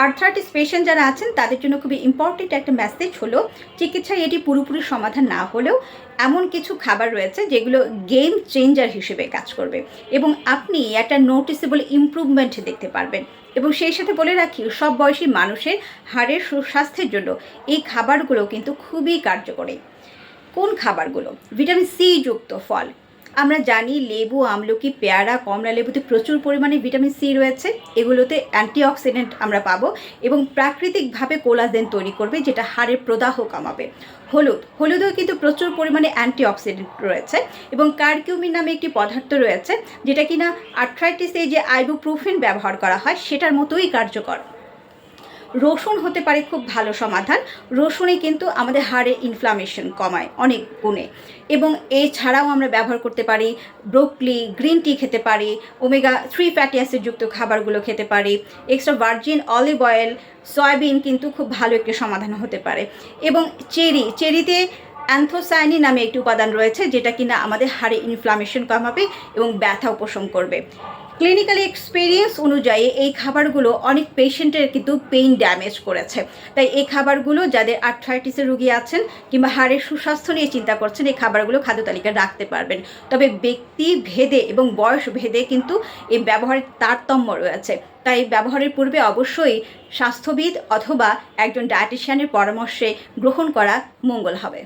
Arthritis patient যারা আছেন তাদের জন্য খুবই ইম্পর্টেন্ট একটা মেসেজ হলো, চিকিৎসায় এটি পুরোপুরি সমাধান না হলেও এমন কিছু খাবার রয়েছে যেগুলো গেম চেঞ্জার হিসেবে কাজ করবে এবং আপনি একটা নোটিসেবল ইমপ্রুভমেন্ট দেখতে পারবেন। এবং সেই সাথে বলে রাখি, সব বয়সী মানুষের হাড়ের সুস্বাস্থ্যের জন্য এই খাবারগুলো কিন্তু খুবই কার্যকরী। কোন খাবারগুলো? ভিটামিন সি যুক্ত ফল। আমরা জানি লেবু, আমলকি, পেয়ারা, কমলা লেবুতে প্রচুর পরিমাণে ভিটামিন সি রয়েছে। এগুলোতে অ্যান্টিঅক্সিডেন্ট আমরা পাবো এবং প্রাকৃতিকভাবে কোলাজেন তৈরি করবে, যেটা হাড়ের প্রদাহ কমাবে। হলুদেও কিন্তু প্রচুর পরিমাণে অ্যান্টিঅক্সিডেন্ট রয়েছে এবং কারকিউমিন নামে একটি পদার্থ রয়েছে, যেটা কিনা আর্থ্রাইটিসে যে আইবুপ্রোফেন ব্যবহার করা হয় সেটার মতোই কার্যকর। রসুন হতে পারে খুব ভালো সমাধান। রসুনে কিন্তু আমাদের হাড়ের ইনফ্লামেশন কমায় অনেক গুণে। এবং এছাড়াও আমরা ব্যবহার করতে পারি ব্রোকলি, গ্রিন টি খেতে পারি, ওমেগা-3 ফ্যাটি অ্যাসিড যুক্ত খাবারগুলো খেতে পারি, extra virgin olive oil, soybean কিন্তু খুব ভালো একটি সমাধান হতে পারে। এবং চেরিতে অ্যান্থোসায়ানিন নামে একটি উপাদান রয়েছে, যেটা কিনা আমাদের হাড়ে ইনফ্লামেশন কমাবে এবং ব্যথা উপশম করবে। ক্লিনিক্যাল এক্সপিরিয়েন্স অনুযায়ী এই খাবারগুলো অনেক পেশেন্টের কিন্তু পেইন ড্যামেজ করেছে। তাই এই খাবারগুলো যাদের আর্থ্রাইটিসের রোগী আছেন কিংবা হাড়ের সুস্বাস্থ্য নিয়ে চিন্তা করছেন, এই খাবারগুলো খাদ্য তালিকায় রাখতে পারবেন। তবে ব্যক্তি ভেদে এবং বয়স ভেদে কিন্তু এই ব্যবহারের তারতম্য রয়েছে। তাই ব্যবহারের পূর্বে অবশ্যই স্বাস্থ্যবিদ অথবা একজন ডায়েটিশিয়ানের পরামর্শে গ্রহণ করা মঙ্গল হবে।